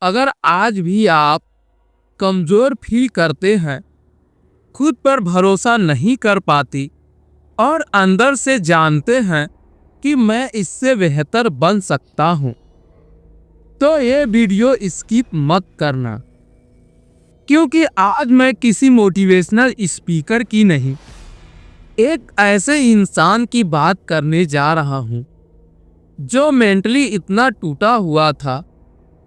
अगर आज भी आप कमजोर फील करते हैं, खुद पर भरोसा नहीं कर पाती और अंदर से जानते हैं कि मैं इससे बेहतर बन सकता हूं, तो ये वीडियो स्किप मत करना, क्योंकि आज मैं किसी मोटिवेशनल स्पीकर की नहीं, एक ऐसे इंसान की बात करने जा रहा हूं जो मेंटली इतना टूटा हुआ था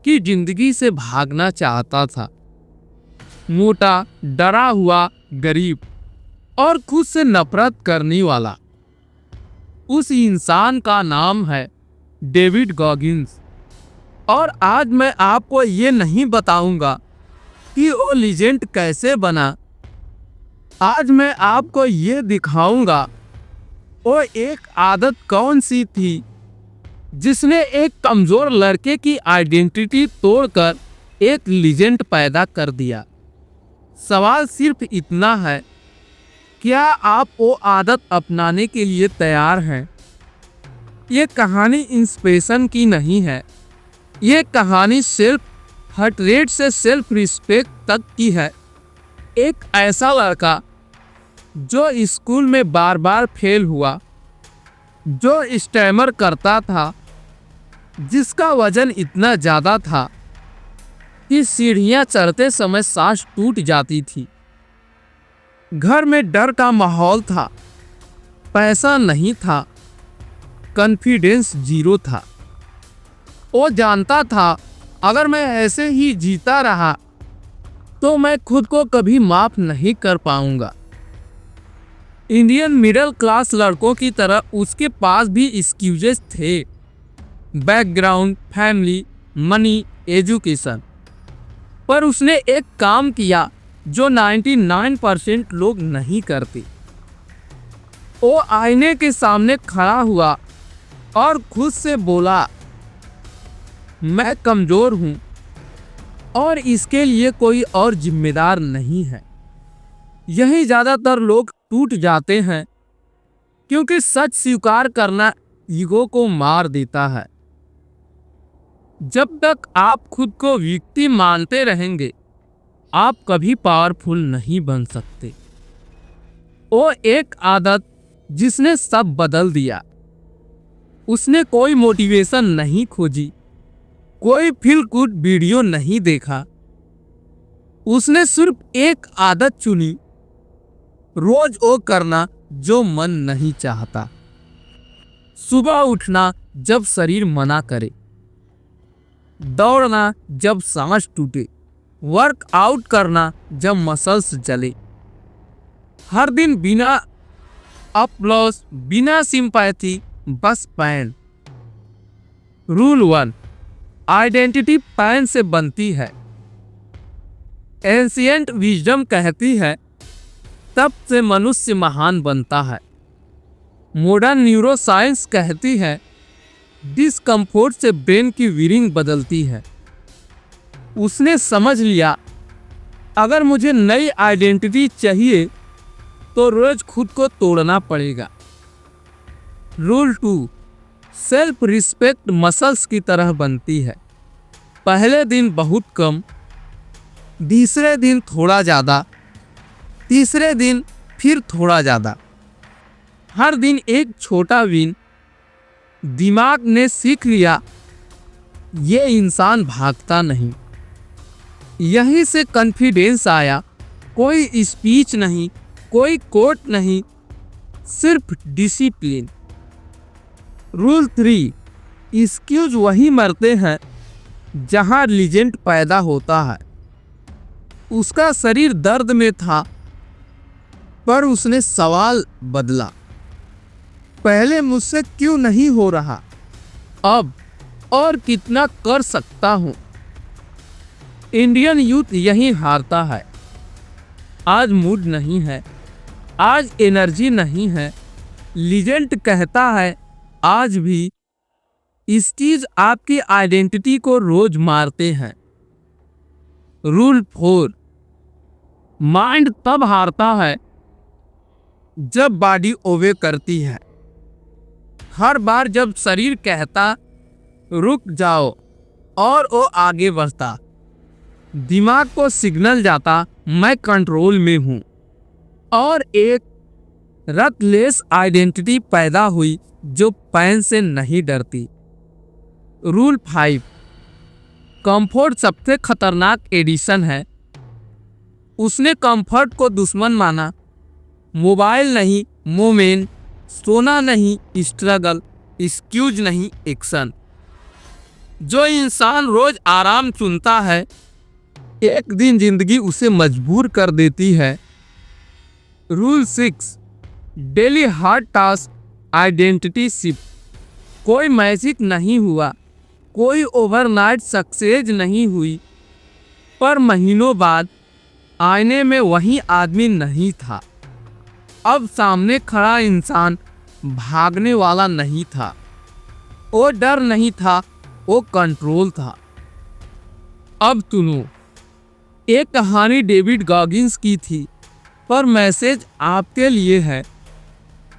कि जिंदगी से भागना चाहता था। मोटा, डरा हुआ, गरीब और खुद से नफरत करने वाला। उस इंसान का नाम है डेविड गॉगिंस। और आज मैं आपको ये नहीं बताऊंगा कि वो लीजेंड कैसे बना। आज मैं आपको ये दिखाऊंगा वो एक आदत कौन सी थी जिसने एक कमजोर लड़के की आइडेंटिटी तोड़कर एक लीजेंड पैदा कर दिया। सवाल सिर्फ इतना है, क्या आप वो आदत अपनाने के लिए तैयार हैं? ये कहानी इंस्पिरेशन की नहीं है, ये कहानी सेल्फ हार्ट रेट से सेल्फ रिस्पेक्ट तक की है। एक ऐसा लड़का जो स्कूल में बार बार फेल हुआ, जो स्टैमर करता था, जिसका वजन इतना ज्यादा था कि सीढ़ियां चढ़ते समय सांस टूट जाती थी। घर में डर का माहौल था, पैसा नहीं था, कॉन्फिडेंस जीरो था। वो जानता था अगर मैं ऐसे ही जीता रहा तो मैं खुद को कभी माफ नहीं कर पाऊंगा। इंडियन मिडिल क्लास लड़कों की तरह उसके पास भी एक्सक्यूजेस थे, बैकग्राउंड, फैमिली, मनी, एजुकेशन। पर उसने एक काम किया जो 99% लोग नहीं करते। वो आईने के सामने खड़ा हुआ और खुद से बोला, मैं कमजोर हूं और इसके लिए कोई और जिम्मेदार नहीं है। यही ज्यादातर लोग टूट जाते हैं, क्योंकि सच स्वीकार करना ईगो को मार देता है। जब तक आप खुद को विक्टिम मानते रहेंगे, आप कभी पावरफुल नहीं बन सकते। वो एक आदत जिसने सब बदल दिया। उसने कोई मोटिवेशन नहीं खोजी, कोई फील गुड वीडियो नहीं देखा। उसने सिर्फ एक आदत चुनी, रोज वो करना जो मन नहीं चाहता। सुबह उठना जब शरीर मना करे, दौड़ना जब सांस टूटे, वर्कआउट करना जब मसल्स जले। हर दिन बिना अपलॉस, बिना सिंपैथी, बस पैन। रूल 1, आइडेंटिटी पैन से बनती है। एंशिएंट विजडम कहती है तब से मनुष्य महान बनता है। मॉडर्न न्यूरोसाइंस कहती है डिस्कम्फोर्ट से ब्रेन की विरिंग बदलती है। उसने समझ लिया, अगर मुझे नई आइडेंटिटी चाहिए तो रोज खुद को तोड़ना पड़ेगा। रूल 2, सेल्फ रिस्पेक्ट मसल्स की तरह बनती है। पहले दिन बहुत कम, दूसरे दिन थोड़ा ज्यादा, तीसरे दिन फिर थोड़ा ज्यादा। हर दिन एक छोटा विन। दिमाग ने सीख लिया, ये इंसान भागता नहीं। यहीं से कॉन्फिडेंस आया। कोई स्पीच नहीं, कोई कोट नहीं, सिर्फ डिसिप्लिन। रूल 3, एक्सक्यूज वही मरते हैं जहां लीजेंड पैदा होता है। उसका शरीर दर्द में था, पर उसने सवाल बदला, पहले मुझसे क्यों नहीं हो रहा, अब और कितना कर सकता हूं। इंडियन यूथ यही हारता है। आज मूड नहीं है, आज एनर्जी नहीं है। लीजेंड कहता है आज भी इस चीज आपकी आइडेंटिटी को रोज मारते हैं। रूल 4, माइंड तब हारता है जब बॉडी ओबे करती है। हर बार जब शरीर कहता रुक जाओ और वो आगे बढ़ता। दिमाग को सिग्नल जाता, मैं कंट्रोल में हूं। और एक रटलेस आइडेंटिटी पैदा हुई जो पैन से नहीं डरती। रूल 5, कंफर्ट सबसे खतरनाक एडिशन है। उसने कंफर्ट को दुश्मन माना। मोबाइल नहीं मोमेंट, सोना नहीं स्ट्रगल, एक्सक्यूज नहीं एक्शन। जो इंसान रोज आराम चुनता है, एक दिन जिंदगी उसे मजबूर कर देती है। Rule 6, daily hard task identity shift. कोई मैजिक नहीं हुआ, कोई ओवरनाइट सक्सेस नहीं हुई, पर महीनों बाद आईने में वही आदमी नहीं था। अब सामने खड़ा इंसान भागने वाला नहीं था। वो डर नहीं था, वो कंट्रोल था। अब सुनो, एक कहानी डेविड गॉगिंस की थी, पर मैसेज आपके लिए है।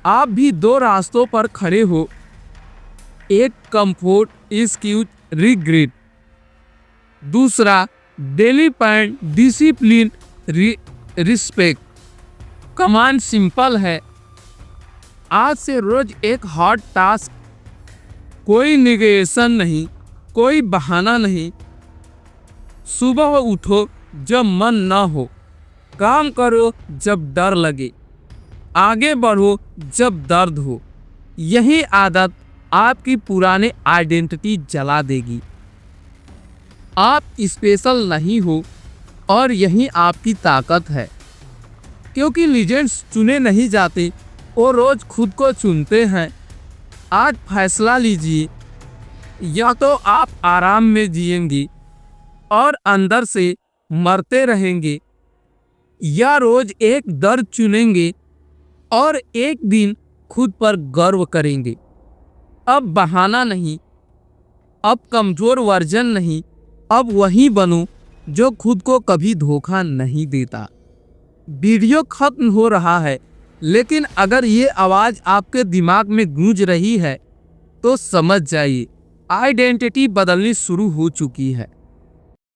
आप भी दो रास्तों पर खड़े हो, एक कंफर्ट एक्सक्यूज रिग्रेट, दूसरा daily pant discipline respect. Command simple है, आज से रोज एक हार्ड टास्क, कोई निगेशन नहीं, कोई बहाना नहीं। सुबह उठो जब मन ना हो, काम करो जब डर लगे, आगे बढ़ो जब दर्द हो। यही आदत आपकी पुराने आइडेंटिटी जला देगी। आप स्पेशल नहीं हो और यही आपकी ताकत है। क्योंकि लीजेंड्स चुने नहीं जाते, वो रोज खुद को चुनते हैं। आज फैसला लीजिए, या तो आप आराम में जिएंगे और अंदर से मरते रहेंगे, या रोज एक दर्द चुनेंगे और एक दिन खुद पर गर्व करेंगे। अब बहाना नहीं, अब कमजोर वर्जन नहीं, अब वही बनो जो खुद को कभी धोखा नहीं देता। वीडियो खत्म हो रहा है, लेकिन अगर ये आवाज आपके दिमाग में गूंज रही है तो समझ जाइए, आइडेंटिटी बदलनी शुरू हो चुकी है।